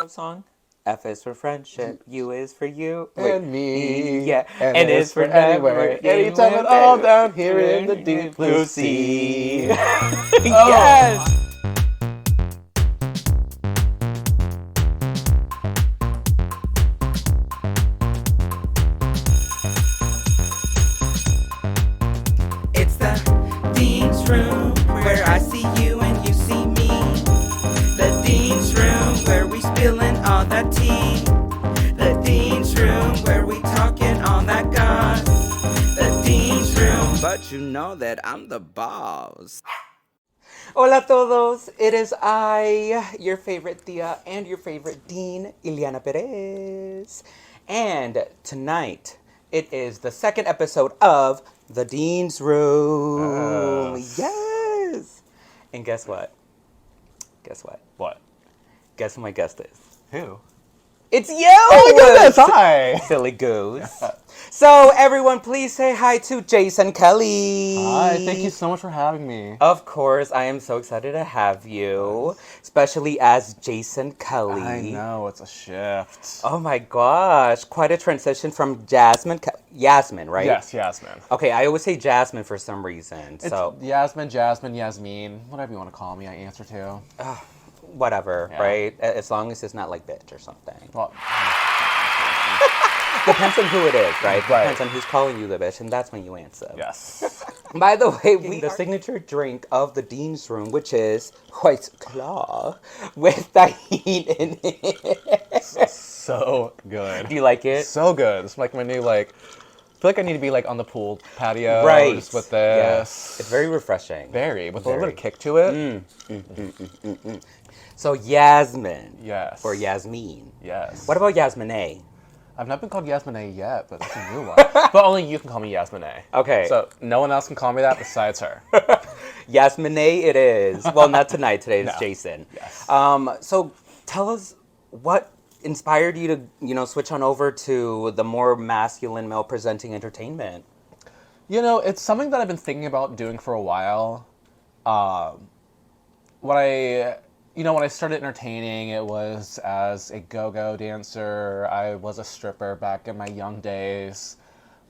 love song? F is for friendship, U is for you. And me. Yeah. And N is is for for anywhere. Anytime at all down here in the deep blue sea. Yes! It's the Dean's Room, where I see you and you see me. The Dean's Room, where we spillin' all that tea. The Dean's Room, where we talking all that goss. The Dean's Room, but you know that I'm the boss. Hola todos, it is I, your favorite tia and your favorite Dean, Hiliana Perez. And tonight, it is the second episode of The Dean's Room. Yes! And guess what? Guess what? What? Guess who my guest is? Who? It's you! Oh my goodness, hi! Silly goose. So, everyone, please say hi to Jayson Kelly. Hi, thank you so much for having me. Of course, I am so excited to have you, especially as Jayson Kelly. I know, it's a shift. Oh my gosh, quite a transition from Yasmin, right? Yes, Yasmin. Okay, I always say Jasmine for some reason, It's so Yasmin, Yasmin, whatever you want to call me, I answer to. whatever, Yeah. right? As long as it's not like bitch or something. Well, Depends on who it is, right? Right. Depends on who's calling you the bitch, and that's when you answer. yes. By the way, the signature drink of the Dean's Room, which is White Claw with Tajín in it. So good. Do you like it? So good. It's like my new, I feel like I need to be, on the pool patio. Right. Just with Yeah. this. It's very refreshing. Very. With a little bit Very. of kick to it. So Yasmin. Yes. Or Yasmin. Yes. What about Yasmin? I've not been called Yasmin yet, but that's a new one. But only you can call me Yasmin. Okay. So no one else can call me that besides her. Yasmin it is. Well, not tonight. Today is No. Jayson. Yes. So tell us what inspired you to, switch on over to the more masculine, male-presenting entertainment. It's something that I've been thinking about doing for a while. When I started entertaining, it was as a go-go dancer. I was a stripper back in my young days.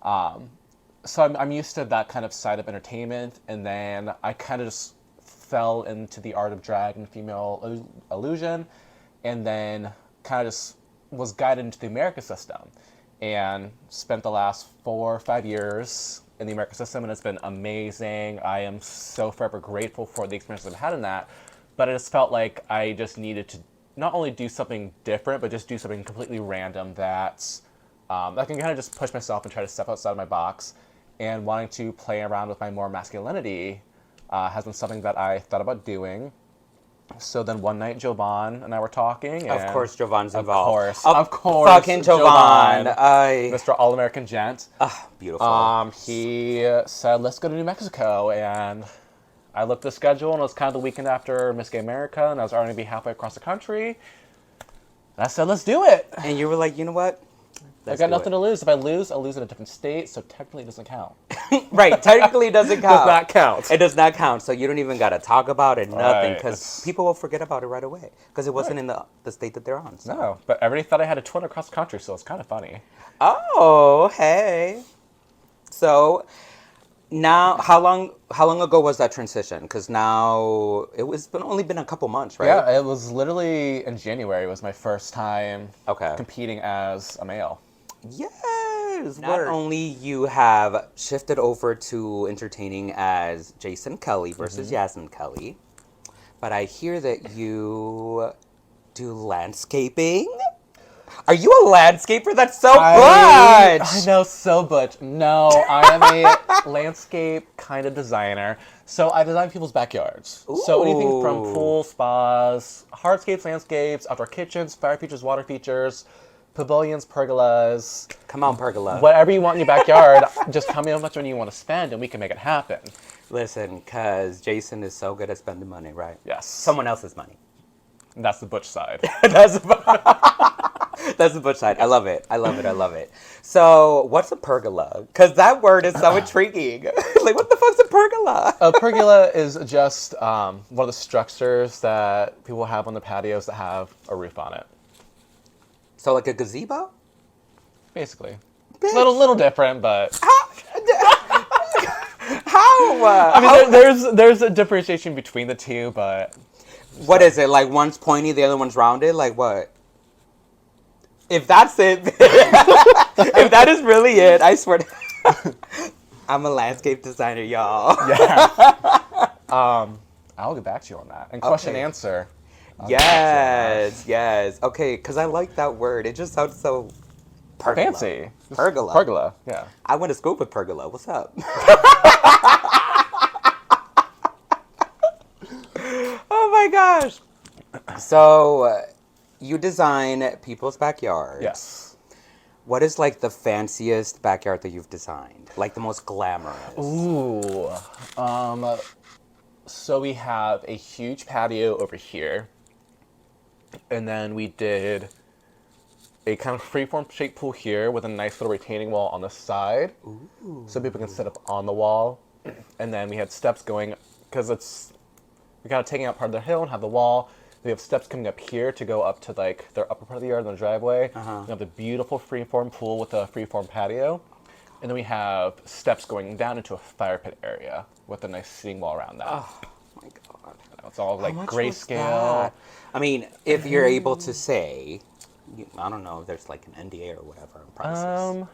So I'm used to that kind of side of entertainment. And then I kind of just fell into the art of drag and female illusion. And then kind of just was guided into the America system. And spent the last 4 or 5 years in the America system. And it's been amazing. I am so forever grateful for the experience I've had in that. But I just felt like I just needed to not only do something different, but just do something completely random that I can kind of just push myself and try to step outside of my box. And wanting to play around with my more masculinity has been something that I thought about doing. So then one night, Jovan and I were talking. Of and course, Jovan's involved. Of course. Fucking Jovan. Mr. All-American Gent. Beautiful. He said, let's go to New Mexico. And I looked at the schedule, and it was kind of the weekend after Miss Gay America, and I was already going to be halfway across the country. And I said, let's do it. And you were like, you know what? I got nothing to lose. If I lose, I'll lose in a different state, so technically it doesn't count. Right, technically it doesn't count. Does not count. It does not count, so you don't even got to talk about it, nothing, Right. because people will forget about it right away, because it wasn't in the state that they're on. So. No, but everybody thought I had a twin across the country, so it's kind of funny. Oh, hey. So, now, how long ago was that transition? Because now, only been a couple months, right? Yeah, it was literally in January. It was my first time Okay. competing as a male. Yes. Not only you have shifted over to entertaining as Jayson Kelly versus Yasmin Kelly, but I hear that you do landscaping. Are you a landscaper? That's so I butch. know, so butch. No, I am a landscape kind of designer. So I design people's backyards. So anything from Ooh. pool, spas, hardscapes, landscapes, outdoor kitchens, fire features, water features, pavilions, pergolas. Come on, pergola. Whatever you want in your backyard, just tell me how much money you want to spend and we can make it happen. Listen, because Jayson is so good at spending money, right? Yes. Someone else's money. That's the butch side. That's the butch side. I love it. I love it. I love it. So, what's a pergola? Because that word is so intriguing. Like, what the fuck's a pergola? A pergola is just one of the structures that people have on the patios that have a roof on it. So like a gazebo? basically. Bitch. Little different, but How? I mean, there's a differentiation between the two, but What is it? Like one's pointy, the other one's rounded? Like what? If that's it, if that is really it, I swear to I'm a landscape designer, y'all. yeah. I'll get back to you on that. And question Okay. answer. I'll get back to you on that. Yes. Okay, because I like that word. It just sounds so pergola. Fancy. Pergola. Pergola. Yeah. I went to school with pergola. What's up? Oh my gosh. So, you design people's backyards. Yes. What is like the fanciest backyard that you've designed? Like the most glamorous? Ooh. So we have a huge patio over here, and then we did a kind of freeform shaped pool here with a nice little retaining wall on the side, so people can sit up on the wall. And then we had steps going because we kind of taking out part of the hill and have the wall. We have steps coming up here to go up to like their upper part of the yard and the driveway. We have the beautiful freeform pool with a freeform patio. And then we have steps going down into a fire pit area with a nice seating wall around that. Oh my god. It's all like How much was grayscale. that? I mean, if you're able to say, I don't know if there's like an NDA or whatever on prices.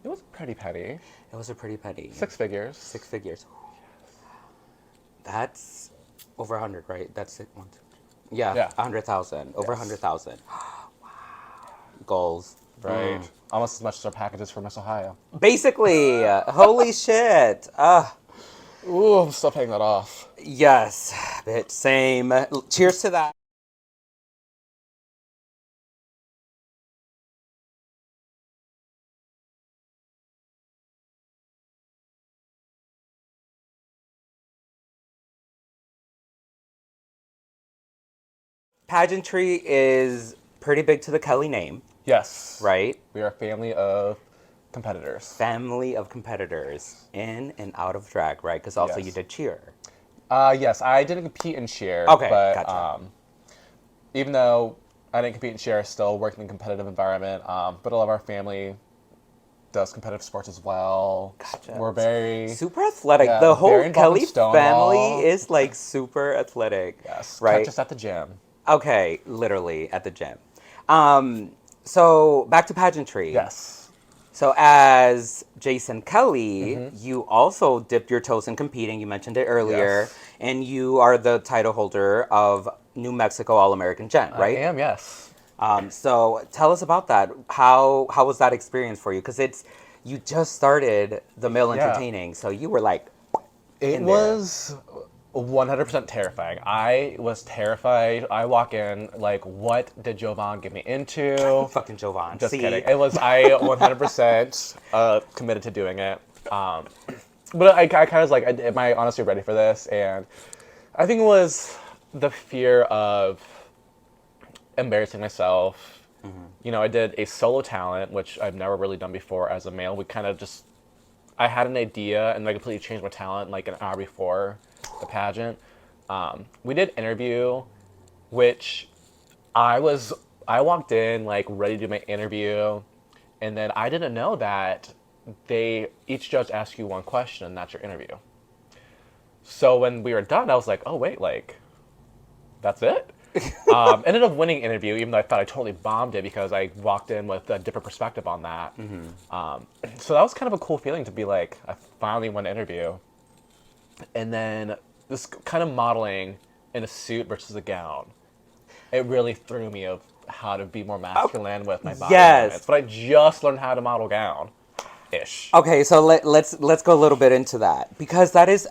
It was pretty petty. It was a pretty petty. 6 figures. 6 figures. That's over 100, right? That's it. Yeah, Yeah. 100,000. Over Yes. 100,000. Wow. Goals. Right. Almost as much as our packages for Miss Ohio. Basically, holy shit. Ooh, I'm still paying that off. Yes, bitch, same. Cheers to that. Pageantry is pretty big to the Kelly name, Yes. right? We are a family of competitors. Family of competitors in and out of drag, right? Because also Yes. you did cheer. Yes, I didn't compete in cheer. Okay, but gotcha. even though I didn't compete in cheer, I still worked in a competitive environment. But a lot of our family does competitive sports as well. Gotcha. We're very Super athletic. Yeah, The very whole involved Kelly in Stonewall. family is like super athletic. yes, right? catch us at the gym. Okay, literally at the gym. So back to pageantry. Yes. So as Jayson Kelly, you also dipped your toes in competing. You mentioned it earlier, Yes. and you are the title holder of New Mexico All-American Gent, right? I am, yes. So tell us about that. How was that experience for you? Because you just started the male Yeah. entertaining, so you were like, It in there. was 100% terrifying. I was terrified. I walk in like, what did Jovan get me into? fucking Jovan. Just See? kidding. It was I 100% committed to doing it. But I kind of was like, am I honestly ready for this? And I think it was the fear of embarrassing myself. You know, I did a solo talent, which I've never really done before as a male. We kind of just, I had an idea and I completely changed my talent like an hour before the pageant. We did interview, which I walked in like ready to do my interview, and then I didn't know that each judge asks you one question and that's your interview. So when we were done, I was like, oh wait, like, that's it? Ended up winning interview, even though I thought I totally bombed it because I walked in with a different perspective on that. So that was kind of a cool feeling to be like, I finally won an interview. And then this kind of modeling in a suit versus a gown, it really threw me of how to be more masculine with my body Yes. movements. But I just learned how to model gown-ish. Okay, so let's go a little bit into that because that's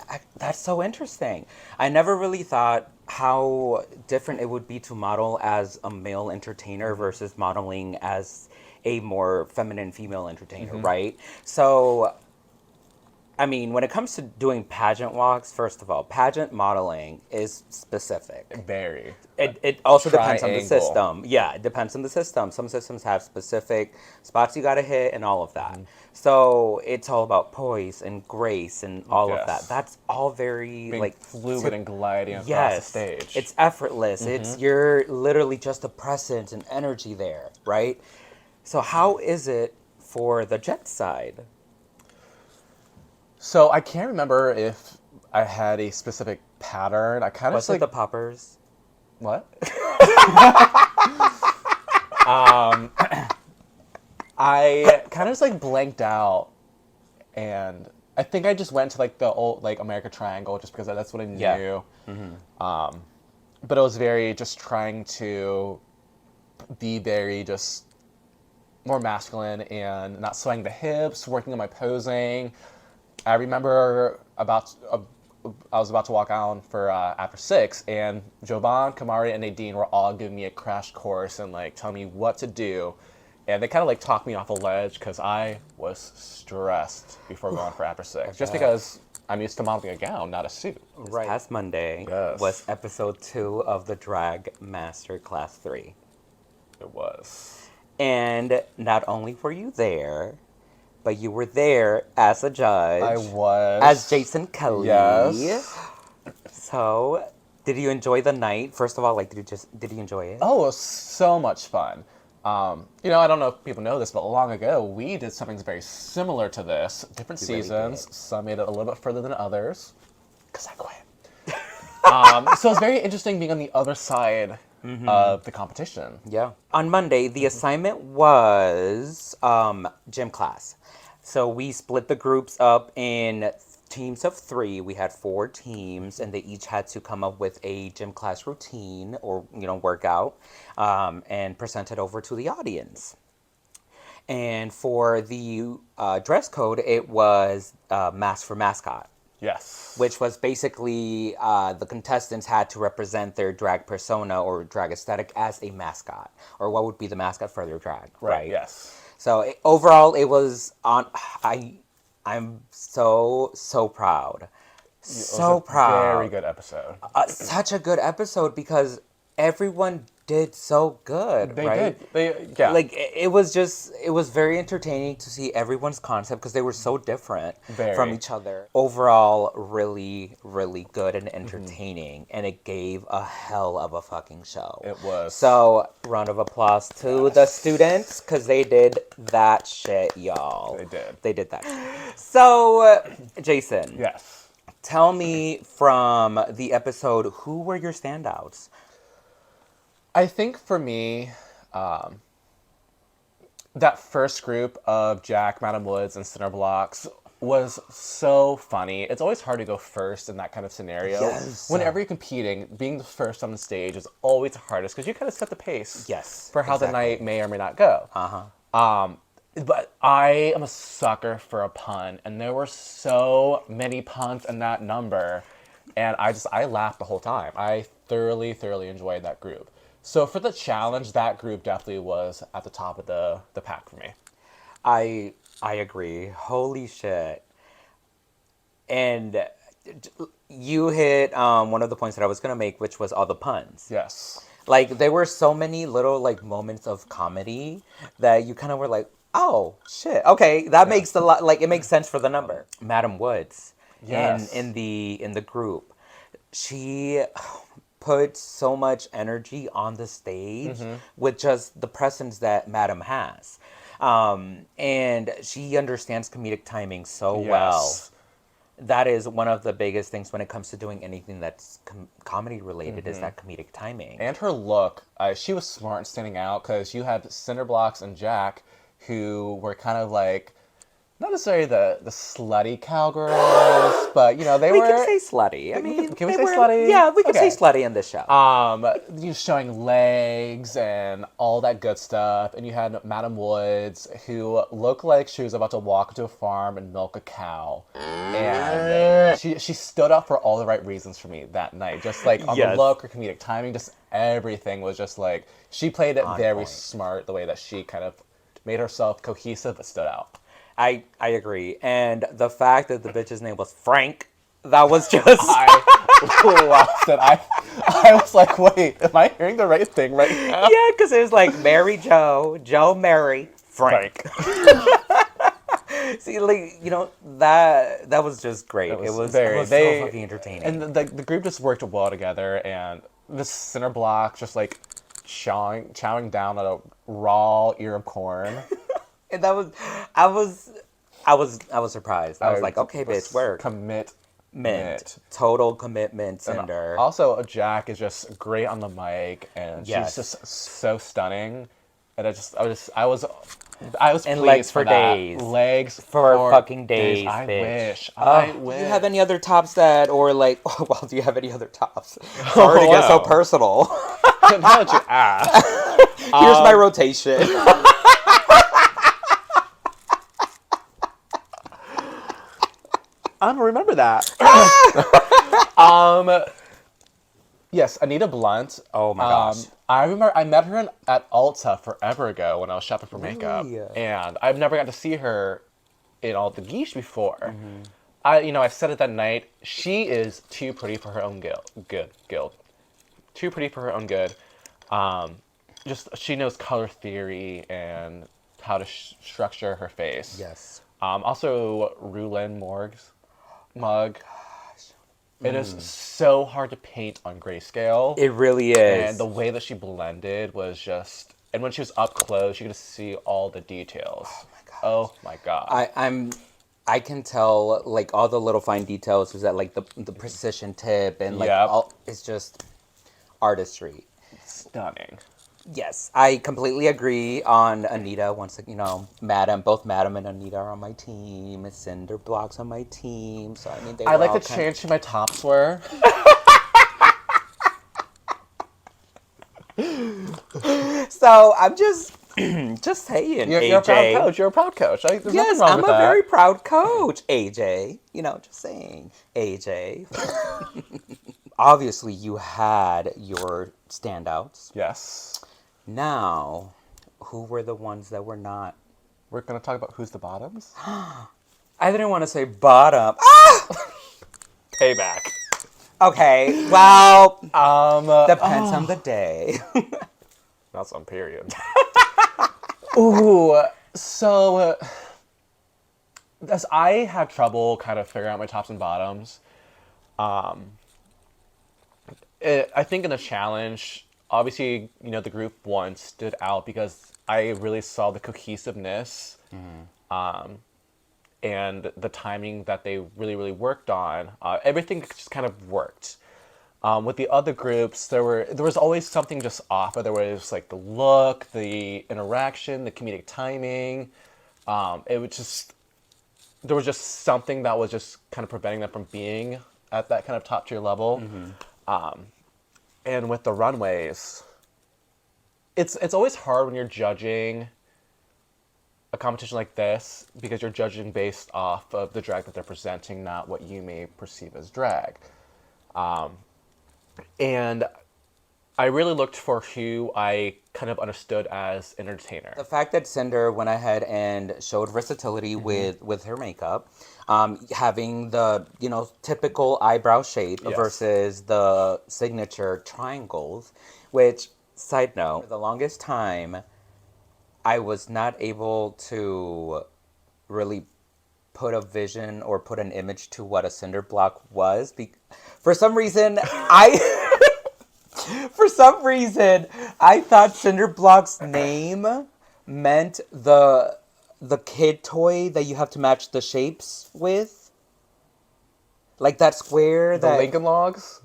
so interesting. I never really thought how different it would be to model as a male entertainer versus modeling as a more feminine female entertainer, right? So I mean, when it comes to doing pageant walks, first of all, pageant modeling is specific. Very. It also depends on the Triangle. system. Yeah, it depends on the system. Some systems have specific spots you got to hit and all of that. So it's all about poise and grace and all of that. Yes. That's all very Being like fluid and gliding across the yes, stage. it's effortless. It's you're literally just a presence and energy there, right? So how is it for the jet side? So I can't remember if I had a specific pattern. I kind of Was just it like the poppers? what? I kind of just like blanked out, and I think I just went to like the old like America Triangle just because that's what I knew. Yeah. But it was very just trying to be very just more masculine and not swaying the hips, working on my posing. I remember I was about to walk on for after 6, and Jovan, Kamari, and Nadine were all giving me a crash course and like telling me what to do, and they kind of like talked me off a ledge because I was stressed before going for after 6, just because I'm used to modeling a gown, not a suit. This past Monday Yes. was episode 2 of the Drag Master Class 3. It was. And not only were you there, but you were there as a judge. I was. As Jayson Kelly. Yes. So, did you enjoy the night? First of all, like, did you enjoy it? Oh, it was so much fun. You know, I don't know if people know this, but long ago we did something very similar to this. Different We really seasons. did. Some made it a little bit further than others. Because I quit. So it's very interesting being on the other side of the competition. Yeah. On Monday, the assignment was gym class. So we split the groups up in teams of 3. We had 4 teams, and they each had to come up with a gym class routine or workout, and present it over to the audience. And for the dress code, it was mask for mascot, Yes. which was basically the contestants had to represent their drag persona or drag aesthetic as a mascot, or what would be the mascot for their drag, right? Yes. So overall, it was on. I'm so proud, so It was a proud. Very good episode. Such a good episode because everyone did so good, They right? did. Like it was very entertaining to see everyone's concept because they were so different Very. from each other. Overall, really good and entertaining, and it gave a hell of a fucking show. It was. So round of applause to the students because they did that shit, y'all. They did. They did that. So Jason, Yes. tell me from the episode, who were your standouts? I think for me, that first group of Jack, Madam Woods, and Cinder Blocks was so funny. It's always hard to go first in that kind of scenario. Yes. Whenever you're competing, being the first on the stage is always the hardest because you kind of set the pace. Yes, For how the exactly. night may or may not go. But I am a sucker for a pun, and there were so many puns in that number, and I laughed the whole time. I thoroughly enjoyed that group. So for the challenge, that group definitely was at the top of the pack for me. I agree. Holy shit. And you hit one of the points that I was going to make, which was all the puns. Yes. Like, there were so many little, like, moments of comedy that you kind of were like, oh, shit. Okay, that makes a lot, like, it makes sense for the number. Madam Woods Yes. in the group, she put so much energy on the stage with just the presence that Madam has. And she understands comedic timing so well. Yes. That is one of the biggest things when it comes to doing anything that's comedy related is that comedic timing. And her look, she was smart in standing out because you had Cinder Blocks and Jack who were kind of like, not necessarily the slutty cowgirls, but you know, they we were. can say slutty. I mean, can we they say were- slutty? Yeah, we can Okay. say slutty in this show. You know, showing legs and all that good stuff. And you had Madam Woods, who looked like she was about to walk into a farm and milk a cow. And she stood up for all the right reasons for me that night. Just like on Yes. the look, her comedic timing, just everything was just like, she played it On very point. smart, the way that she kind of made herself cohesive but stood out. I agree. And the fact that the bitch's name was Frank, that was just I lost it. I was like, wait, am I hearing the right thing right now? yeah, because it was like Mary Jo, Joe Mary, Frank. See, like, you know, that was just great. It was so fucking entertaining. And the group just worked well together, and the center block just like chowing down at a raw ear of corn. And that was, I was surprised. I was like, okay, bitch, work. Commitment. Total commitment, Cinder. Also, Jack is just great on the mic, and Yes. she's just so stunning. And I was And pleased legs for that. days. Legs For fucking days, I bitch. wish. Do you have any other tops that, or like, well, do you have any other tops? Sorry to get so wow. personal. Now that you ask. Here's my rotation. I don't remember that. Yes, Anita Blunt. Oh my gosh. I remember I met her at Ulta forever ago when I was shopping for makeup, Really? and I've never got to see her in all the geesh before. Mm-hmm. I said it that night. She is too pretty for her own guild. Too pretty for her own good. Just she knows color theory and how to structure her face. Yes. Also, Rulin Morg's mug. It is so hard to paint on grayscale. It really is. And the way that she blended was just... And when she was up close, you could see all the details. Oh my god. I can tell, like, all the little fine details is that, like, the precision tip and, like, Yep. it's just artistry. Stunning. Yes, I completely agree on Anita. Once, both Madam and Anita are on my team. Cinder Block's on my team. So, I mean, I like to change who my tops were. So, I'm just saying, You're a proud coach. You're a proud coach. There's nothing Yes, wrong I'm with a that. very proud coach, AJ. Just saying, AJ. Obviously, you had your standouts. Yes. Now, who were the ones that were not? We're going to talk about who's the bottoms. I didn't want to say bottom. Payback. Okay, well, depends Oh. on the day. That's on period. Ooh, so as I have trouble kind of figuring out my tops and bottoms, I think in the challenge, obviously, the group one stood out because I really saw the cohesiveness and the timing that they really, really worked on. Everything just kind of worked. With the other groups, there was always something just off. Whether it was like the look, the interaction, the comedic timing. There was just something that was just kind of preventing them from being at that kind of top tier level. And with the runways, it's always hard when you're judging a competition like this because you're judging based off of the drag that they're presenting, not what you may perceive as drag. And I really looked for who I kind of understood as an entertainer. The fact that Cinder went ahead and showed versatility with her makeup, having the typical eyebrow shape Yes. versus the signature triangles, which, side note, for the longest time, I was not able to really put a vision or put an image to what a cinder block was. For some reason, I thought Cinder Block's name meant the kid toy that you have to match the shapes with. Like that square The Lincoln Logs?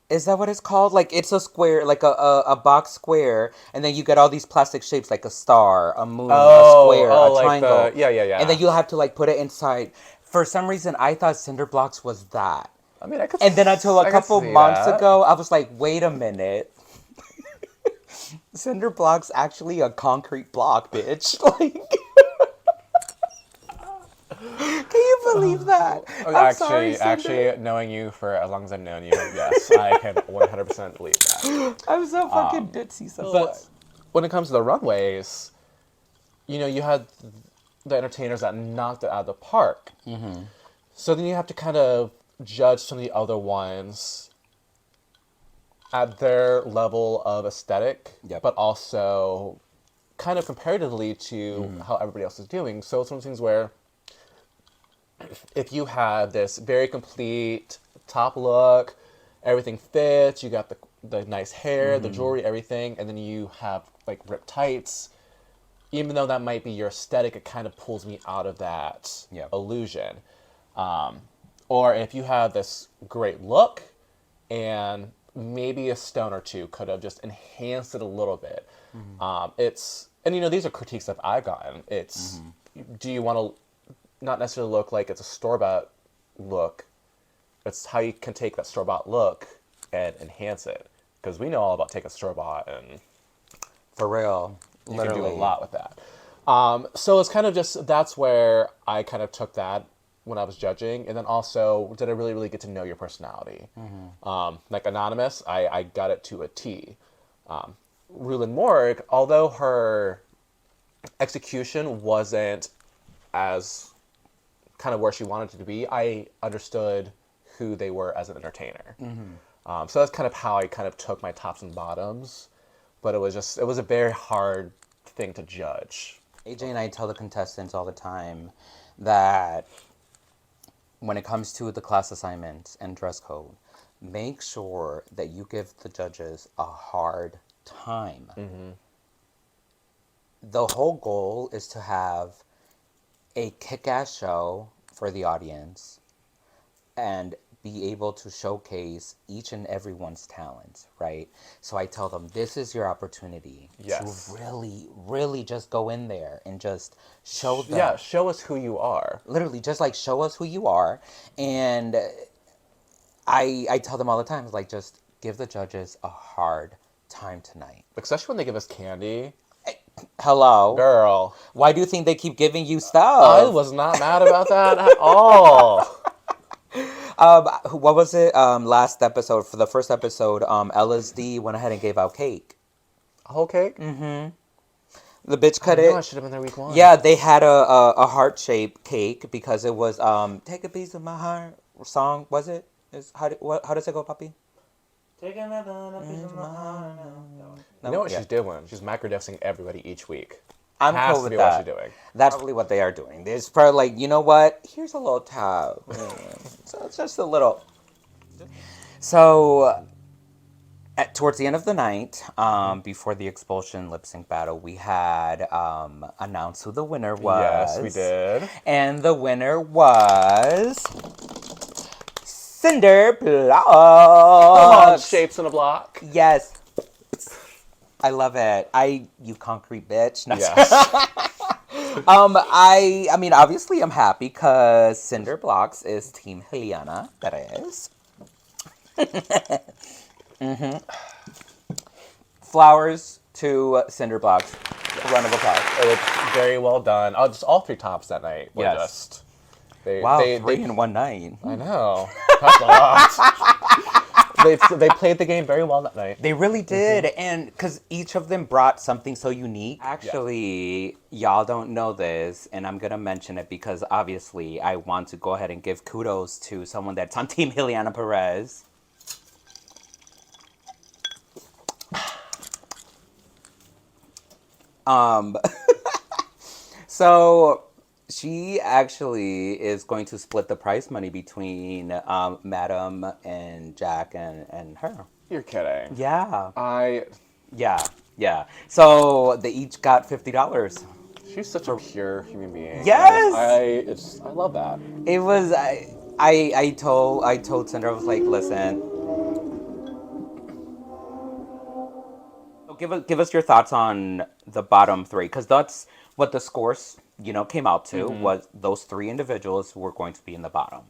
Is that what it's called? Like, it's a square, like a box square, and then you get all these plastic shapes, like a star, a moon, a square, a triangle. Yeah. And then you'll have to, like, put it inside. For some reason, I thought Cinder Blocks was that. I mean, I could. And then until a I could couple see months that. ago, I was like, wait a minute. Cinder Block's actually a concrete block, bitch. Like, can you believe that? I'm sorry, Cinder. Actually, knowing you for as long as I've known you, yes, I can 100% believe that. I'm so fucking ditzy sometimes. But when it comes to the runways, you had the entertainers that knocked it out of the park. So then you have to kind of judge some of the other ones at their level of aesthetic, but also kind of comparatively to how everybody else is doing. So it's one of those things where if you have this very complete top look, everything fits, you got the nice hair, the jewelry, everything, and then you have like ripped tights, even though that might be your aesthetic, it kind of pulls me out of that illusion. Or if you have this great look and maybe a stone or two could have just enhanced it a little bit. And these are critiques that I've gotten. It's, do you want to not necessarily look like it's a store-bought look? It's how you can take that store-bought look and enhance it. Because we know all about taking store-bought, and For real. you can do a lot with that. So it's kind of just, that's where I kind of took that when I was judging. And then also, did I really, really get to know your personality? Like Anonymous, I got it to a T. Rulin Morg, although her execution wasn't as kind of where she wanted it to be, I understood who they were as an entertainer. So that's kind of how I kind of took my tops and bottoms. But it was a very hard thing to judge. AJ and I tell the contestants all the time that when it comes to the class assignments and dress code, make sure that you give the judges a hard time. The whole goal is to have a kick-ass show for the audience and be able to showcase each and everyone's talents, right? So I tell them, this is your opportunity to really, really just go in there and just show them. Yeah, show us who you are. Literally, just like show us who you are. And I tell them all the time, like, just give the judges a hard time tonight. Especially when they give us candy. Hello. Girl. Why do you think they keep giving you stuff? I was not mad about that at all. What was it? Last episode, for the first episode, LSD went ahead and gave out cake. A whole cake? The bitch cut I it. I should have been there week one. Yeah, they had a heart-shaped cake because it was "Take a Piece of My Heart" song. Was it? How does it go, Papi? Take another piece of my heart now. You know what she's doing? She's microdosing everybody each week. I'm Has cool to with be that. what she's doing. That's probably what they are doing. There's probably like, you know what? Here's a little tab. So it's just a little. So, towards the end of the night, before the expulsion lip sync battle, we had announced who the winner was. Yes, we did. And the winner was Cinder Block. Come on, shapes in a block. Yes. I love it. You concrete bitch. No, Yes. I mean, obviously I'm happy because Cinder Blocks is Team Hiliana Perez. Flowers to Cinder Blocks. Round of applause. It was very well done. Oh, just all three tops that night were Yes. just... They, Wow, they, three they, in one night. I know. That's a lot. They played the game very well that night. They really did, and because each of them brought something so unique. Actually, y'all don't know this, and I'm gonna mention it because obviously I want to go ahead and give kudos to someone that's on Team Hiliana Perez. So she actually is going to split the prize money between Madam and Jack and her. You're kidding. Yeah. Yeah. So they each got $50. She's such a pure human being. Yes! I love that. It was I told Cinder, I was like, listen. Give us your thoughts on the bottom three, because that's what the scores, came out to, was those three individuals who were going to be in the bottom.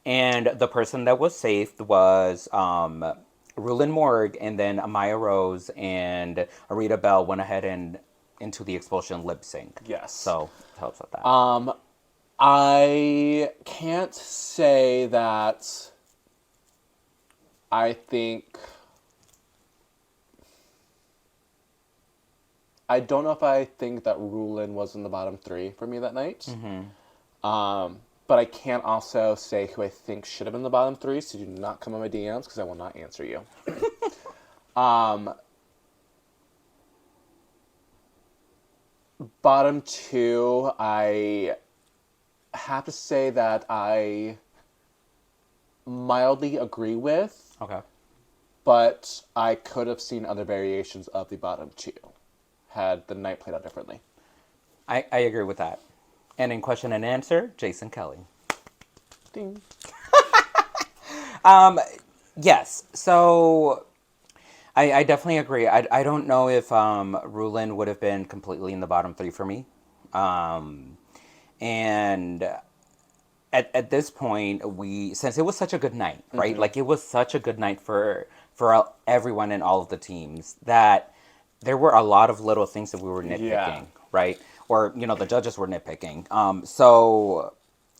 And the person that was saved was Rulin Morg, and then Amaya Rose and Arita Bell went ahead and into the expulsion lip sync. Yes. So tell us about that. I can't say that I think I don't know if I think that Rulin was in the bottom 3 for me that night. But I can't also say who I think should have been in the bottom 3, so do not come on my DMs because I will not answer you. Bottom 2, I have to say that I mildly agree with, Okay. but I could have seen other variations of the bottom 2 had the night played out differently. I agree with that. And in question and answer, Jayson Kelly. Ding. Yes. So I definitely agree. I don't know if Rulin would have been completely in the bottom 3 for me. And at this point, since it was such a good night, right? Like it was such a good night for everyone and all of the teams that there were a lot of little things that we were nitpicking, right? Or the judges were nitpicking. So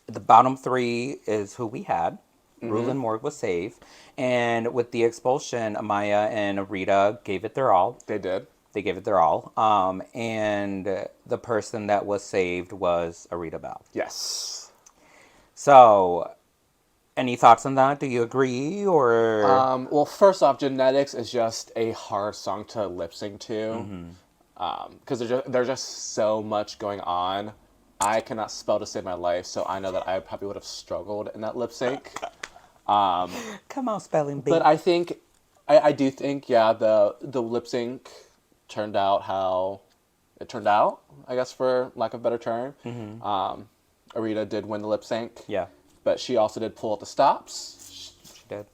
the bottom 3 is who we had. Rulin Morg was saved, and with the expulsion, Amaya and Arita gave it their all. They did. They gave it their all. And the person that was saved was Arita Bell. Yes. So, any thoughts on that? Do you agree, or? Well, first off, Genetics is just a hard song to lip sync to, because there's just so much going on. I cannot spell to save my life, so I know that I probably would have struggled in that lip sync. Come on, spelling bee. But I think, I do think, yeah, the lip sync turned out how it turned out, I guess, for lack of a better term. Arita did win the lip sync. Yeah. But she also did pull out the stops. She did.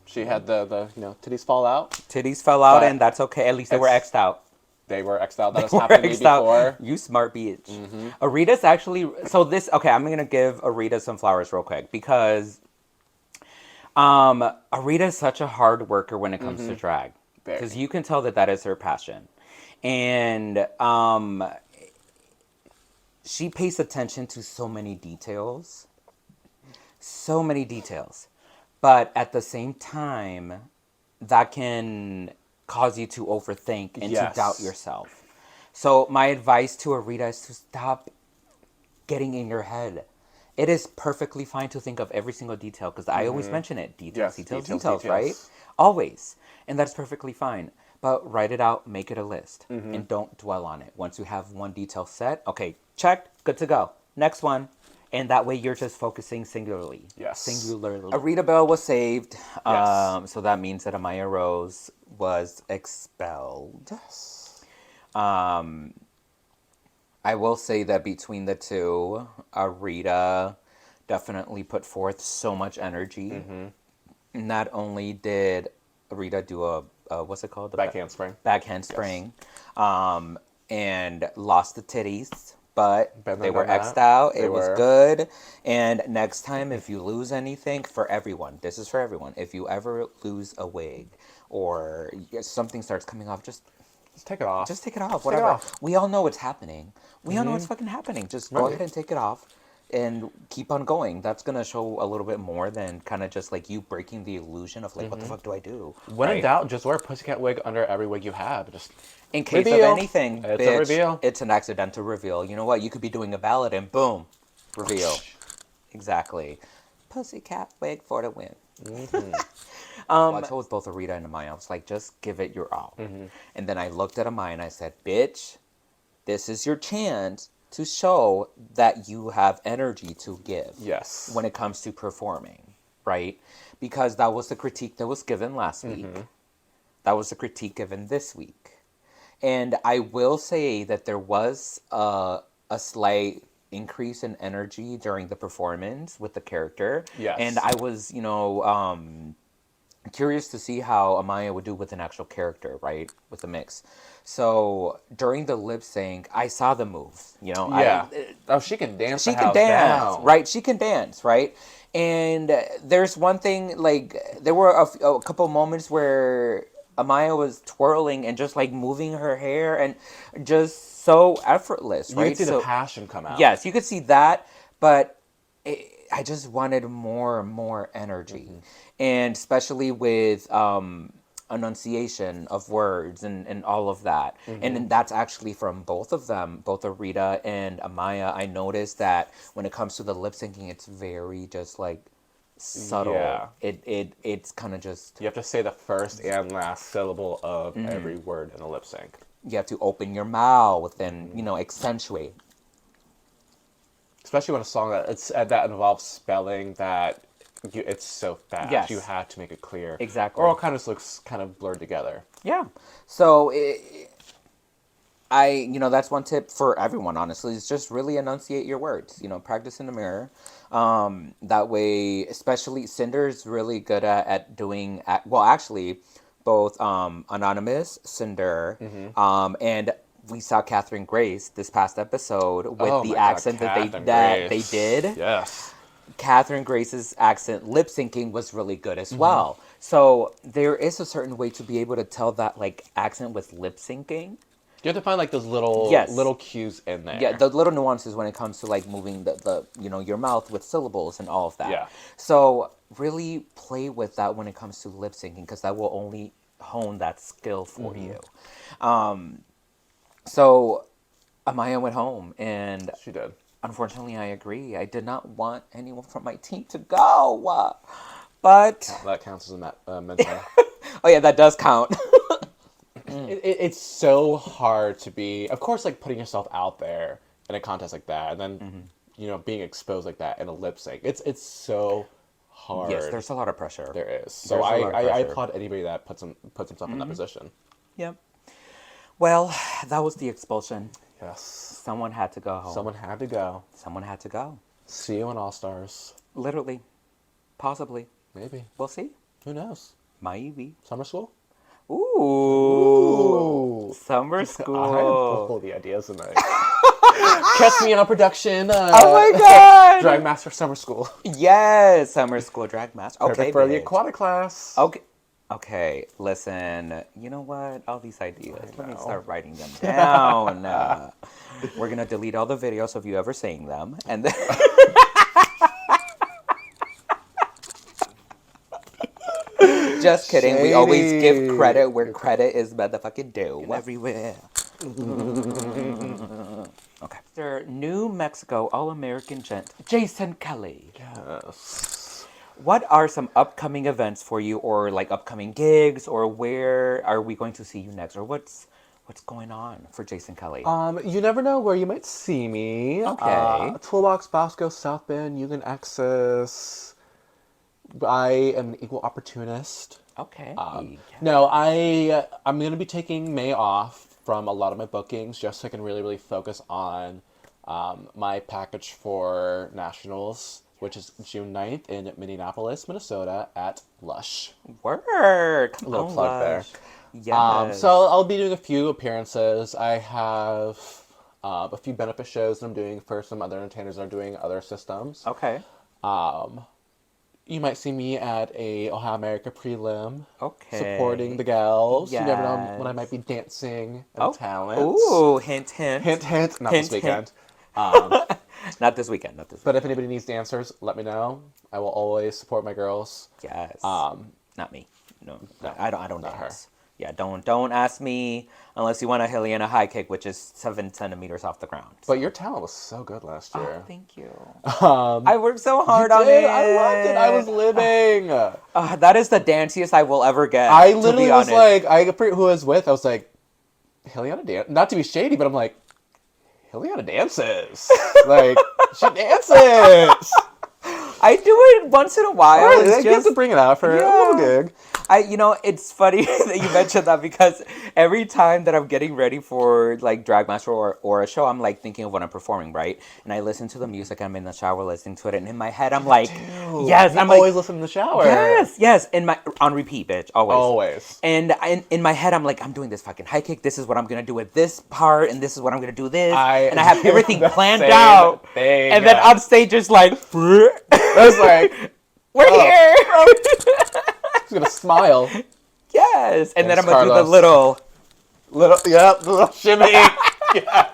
She had the titties fall out. Titties fell out, But and that's okay. At least they were X'd out. They were X'd out. That has They were happened to me X'd out. before. You smart bitch. Arita's actually... So this... Okay, I'm going to give Arita some flowers real quick, because Arita is such a hard worker when it comes to drag. Because you can tell that is her passion. And she pays attention to so many details. So many details. But at the same time, that can cause you to overthink and to doubt yourself. So my advice to Arita is to stop getting in your head. It is perfectly fine to think of every single detail, because I always mention it. Details, right? Always. And that's perfectly fine. But write it out, make it a list, and don't dwell on it. Once you have one detail set, okay, checked, good to go. Next one. And that way you're just focusing singularly. Yes. Singularly. Arita Bell was saved. Yes. So that means that Amaya Rose was expelled. Yes. I will say that between the two, Arita definitely put forth so much energy. Not only did Arita do a what's it called? Back handspring. Back handspring. And lost the titties. But they were X'd out. It was good. And next time, if you lose anything, for everyone, this is for everyone. If you ever lose a wig or something starts coming off, just take it off. Just take it off. Whatever. We all know what's happening. We all know what's fucking happening. Just go ahead and take it off and keep on going. That's going to show a little bit more than kind of just like you breaking the illusion of like, what the fuck do I do? When in doubt, just wear a pussycat wig under every wig you have. Just in case of anything, it's bitch, a reveal. It's an accidental reveal. You know what? You could be doing a ballad and boom, reveal. Exactly. Pussycat wig for the win. I told both Arita and Amaya, I was like, just give it your all. And then I looked at Amaya and I said, bitch, this is your chance to show that you have energy to give. Yes. When it comes to performing, right? Because that was the critique that was given last week. That was the critique given this week. And I will say that there was a slight increase in energy during the performance with the character. Yes. And I was, curious to see how Amaya would do with an actual character, right? With the mix. So during the lip sync, I saw the moves, Yeah. She can dance. She can dance, right? She can dance, right? And there's one thing, like, there were a couple moments where Amaya was twirling and just like moving her hair and just so effortless, right? You could see the passion come out. Yes, you could see that, but I just wanted more energy. And especially with enunciation of words and all of that. And then that's actually from both of them, both Arita and Amaya. I noticed that when it comes to the lip syncing, it's very just like subtle. Yeah. It's kind of just, You have to say the first and last syllable of every word in a lip sync. you have to open your mouth and, you know, accentuate. Especially when a song that involves spelling that it's so fast. Yes. You have to make it clear. Exactly. Or it kind of looks kind of blurred together. Yeah. So that's one tip for everyone, honestly, is just really enunciate your words, practice in the mirror. That way, especially Cinder's really good at doing, actually, both Anonymous, Cinder, and we saw Catherine Grace this past episode with the accent that they did. Yes. Catherine Grace's accent lip syncing was really good as well. So there is a certain way to be able to tell that like accent with lip syncing. You have to find like those little little cues in there. Yeah, the little nuances when it comes to like moving the your mouth with syllables and all of that. Yeah. So really play with that when it comes to lip syncing, because that will only hone that skill for you. So Amaya went home, and She did. unfortunately, I agree. I did not want anyone from my team to go. But That counts as a mentor. oh yeah, that does count. It's so hard to be, of course, like putting yourself out there in a contest like that, and then being exposed like that in a lip sync. It's so hard. Yes, there's a lot of pressure. There is. So There's a lot of I pressure. applaud anybody that puts himself in that position. Yep. Well, that was the expulsion. Yes. Someone had to go home. Someone had to go. Someone had to go. See you in All Stars. Literally. Possibly. Maybe. We'll see. Who knows? Maybe. Summer school? Ooh. Summer school. I'm full of the ideas tonight. Catch me on production. Oh my god! Drag Master Summer School. Yes, Summer School Drag Master. Okay, Perfect for the bitch. aquatic class. Okay, listen, you know what? All these ideas, let me start writing them down. We're going to delete all the videos of you ever saying them. And then... Just kidding. We always give credit where credit is motherfucking due. Everywhere. Okay. Mr. New Mexico All-American Gent, Jayson Kelly. Yes. What are some upcoming events for you, or like upcoming gigs, or where are we going to see you next, or what's going on for Jayson Kelly? You never know where you might see me. Okay. Toolbox, Bosco, South Bend, Union Access. I am an equal opportunist. Okay. No, I'm gonna be taking May off from a lot of my bookings just so I can really, really focus on my package for nationals, which is June 9th in Minneapolis, Minnesota at Lush. Word. Come A little on, plug there. Lush. Yes. So I'll be doing a few appearances. I have a few benefit shows that I'm doing for some other entertainers that are doing other systems. Okay. You might see me at a Ohio America prelim. Okay. Supporting the gals. Yes. You never know when I might be dancing and talent. Ooh, hint, hint. Hint, hint. Not Hint, this weekend. Not this weekend. Not this weekend. But if anybody needs dancers, let me know. I will always support my girls. Yes. Not me. No, I don't not dance. Yeah, don't ask me unless you want a Hiliana high kick, which is 7 centimeters off the ground. But your talent was so good last year. Oh, thank you. I worked so hard on Did? it. I loved it. I was living. That is the danciest I will ever get. I to literally be was honest. like, I forget who I was with. I was like, Hiliana dance. Not to be shady, but I'm like, Hiliana dances. Like, she dances. I do it once in a while. Right, It's you have to bring it out for a little gig. It's funny that you mentioned that, because every time that I'm getting ready for like Drag Master or a show, I'm like thinking of what I'm performing, right? And I listen to the music, I'm in the shower listening to it, and in my head I'm like, yes, I'm always like, listen in the shower. yes, on repeat, bitch, always. Always. And in my head, I'm like, I'm doing this fucking high kick. This is what I'm gonna do with this part, and this is what I'm gonna do this. And I have everything planned out. And then on stage, just like, I was like, we're here. He's gonna smile. Yes, and then I'm Thanks, gonna do the Carlos. little shimmy. Yeah.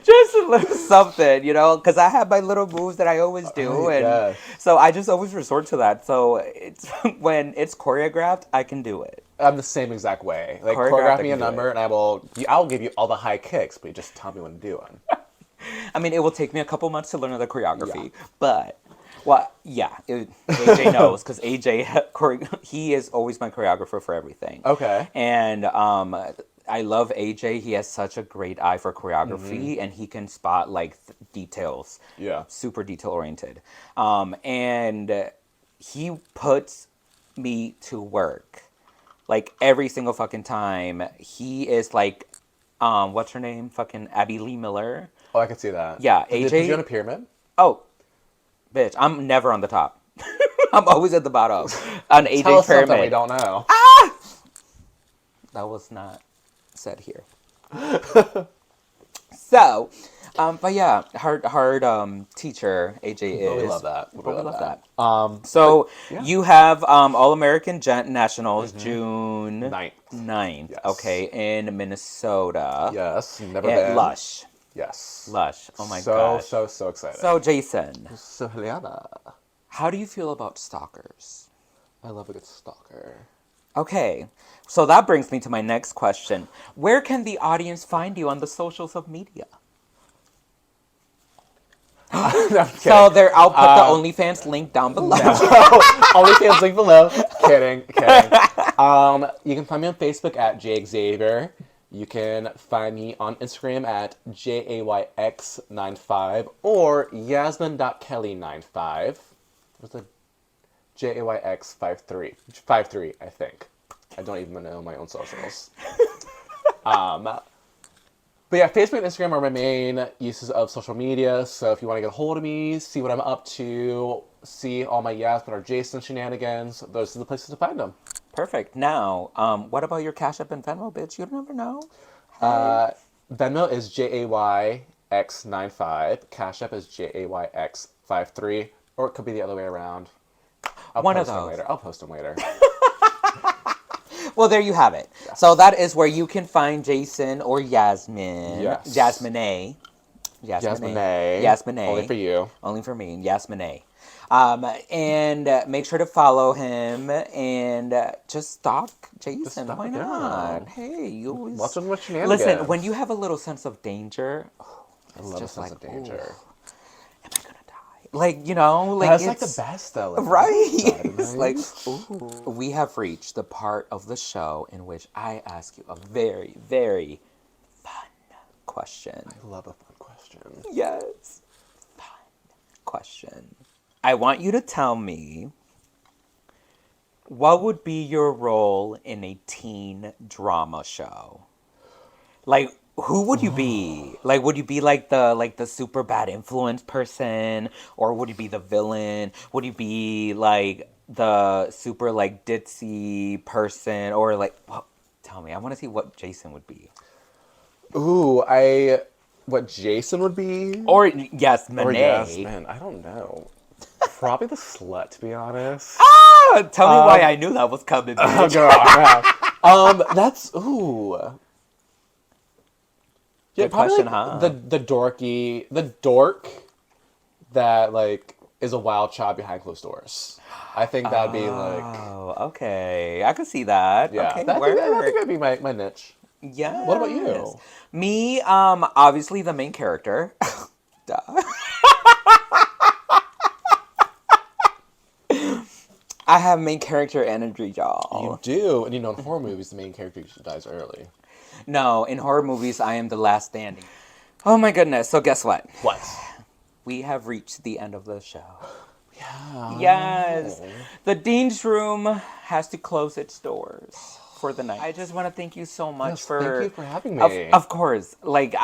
just a little something, because I have my little moves that I always do, and yes. so I just always resort to that. So it's when it's choreographed, I can do it. I'm the same exact way. Like, Choreograph, choreograph me I a can do number, it. and I'll give you all the high kicks, but you just tell me when to do them. I mean, it will take me a couple months to learn the Yeah. choreography, but well, yeah, AJ knows because AJ he is always my choreographer for everything. Okay. And I love AJ. He has such a great eye for choreography, and he can spot like details. Yeah. Super detail oriented. And he puts me to work like every single fucking time. He is like, what's her name? Fucking Abby Lee Miller. Oh, I can see that. Yeah, Did they put you AJ. on a pyramid? Oh, bitch, I'm never on the top. I'm always at the bottom on Tell AJ's us something we pyramid. don't know. That was not said here. So, but yeah, hard teacher AJ is. But we love that. But we love that. Um, So yeah. you have All American Gent Nationals June 9th. Yes. Okay, in Minnesota. yes, never At been. Lush. Yes. Lush. Oh my so, gosh. So excited. So Jason, So, Hiliana. how do you feel about stalkers? I love a good stalker. Okay, so that brings me to my next question. Where can the audience find you on the socials of media? No, I'm kidding. So I'll put the OnlyFans link down below. OnlyFans link below. Kidding. You can find me on Facebook at JXavier. You can find me on Instagram at JAYX95 or Yasmin.Kelly95. What's the JAYX53? 53, I think. I don't even know my own socials. But yeah, Facebook and Instagram are my main uses of social media. So if you want to get a hold of me, see what I'm up to, see all my Yasmin or Jayson shenanigans, those are the places to find them. Perfect. Now, what about your Cash App and Venmo, bitch? You never know. Venmo is JAYX95. Cash App is JAYX53. Or it could be the other way around. I'll One of post them those. later. I'll post them later. Well, there you have it. Yes. So that is where you can find Jason or Yasmin. Yes. Jasmine. Only for you. Only for me. Yasmin. And make sure to follow him and just stalk Jason. stalk Why him. not? Hey, you always... Lots of shenanigans. Listen, when you have a little sense of danger, I love a sense of danger. Am I gonna die? Like, you know, like That's it's like the best though. Like, right. It's It's like, ooh. We have reached the part of the show in which I ask you a very, very fun question. I love a fun question. Yes, fun question. I want you to tell me, what would be your role in a teen drama show? Like, who would you be? Like, would you be like the super bad influence person, or would you be the villain? Would you be like the super like ditzy person, or like what? Tell me. I want to see what Jason would be. Ooh, what Jason would be? Or yes, Monet. Or Yasmin. I don't know. Probably the slut, to be honest. Tell me why I knew that was coming. Oh, bitch. God. That's ooh. Yeah, Good probably question, like huh? the dork that like is a wild child behind closed doors. I think that'd be like Oh, okay. I could see that. yeah. Okay, I think that'd be my niche. yes. What about you? Me, obviously the main character. Duh. I have main character energy, y'all. You do, and you know in horror movies the main character usually dies early. No, in horror movies, I am the last standing. Oh my goodness. So guess what? What? We have reached the end of the show. Yeah. Yes. The Dean's Room has to close its doors for the night. I just want to thank you so much Yes, for... thank you for having me. Of course. Like,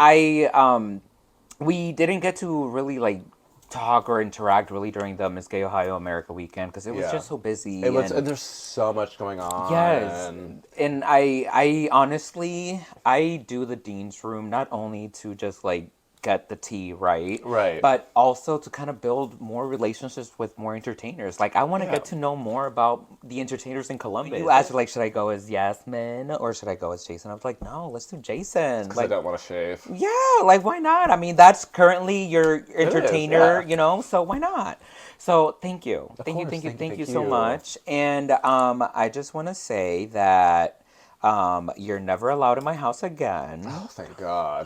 we didn't get to really, like, talk or interact really during the Miss Gay Ohio America weekend because it was just so busy. It was, and there's so much going on. Yes, and I honestly, I do the Dean's Room not only to just like get the tea right. Right. But also to kind of build more relationships with more entertainers. Like, I want to Yeah. get to know more about the entertainers in Columbus. You asked, like, should I go as Yasmin or should I go as Jayson? I was like, no, let's do Jayson. Because I don't want to shave. Yeah, like, why not? I mean, that's currently your entertainer, yeah. you know, so why not? So thank you. Of Thank you, course, thank you thank so you. much. And I just want to say that you're never allowed in my house again. Oh, thank God.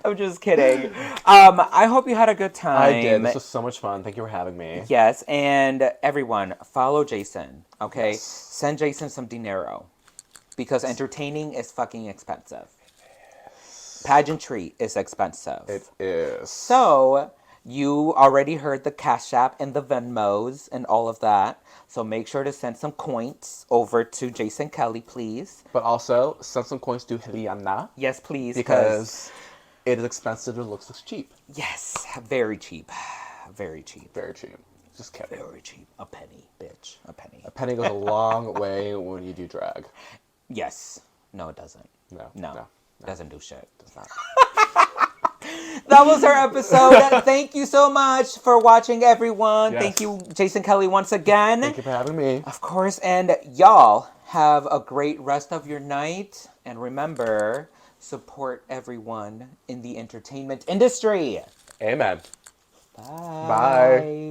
I'm just kidding. I hope you had a good time. I did. This was so much fun. Thank you for having me. Yes, and everyone, follow Jayson, okay? Yes. Send Jayson some dinero. Because entertaining is fucking expensive. Pageantry is expensive. It is. So, you already heard the Cash App and the Venmos and all of that. So make sure to send some coins over to Jayson Kelly, please. But also, send some coins to Hiliana. Yes, please. Because it is expensive, it looks cheap. Yes, very cheap. Very cheap. Very cheap. Just kidding. Very cheap. A penny, bitch. A penny. A penny goes a long way when you do drag. Yes. No, it doesn't. No. Doesn't do shit. Does not. That was our episode. Thank you so much for watching, everyone. Yes. Thank you, Jayson Kelly, once again. Thank you for having me. Of course, and y'all have a great rest of your night. And remember, support everyone in the entertainment industry. Amen. Bye. Bye.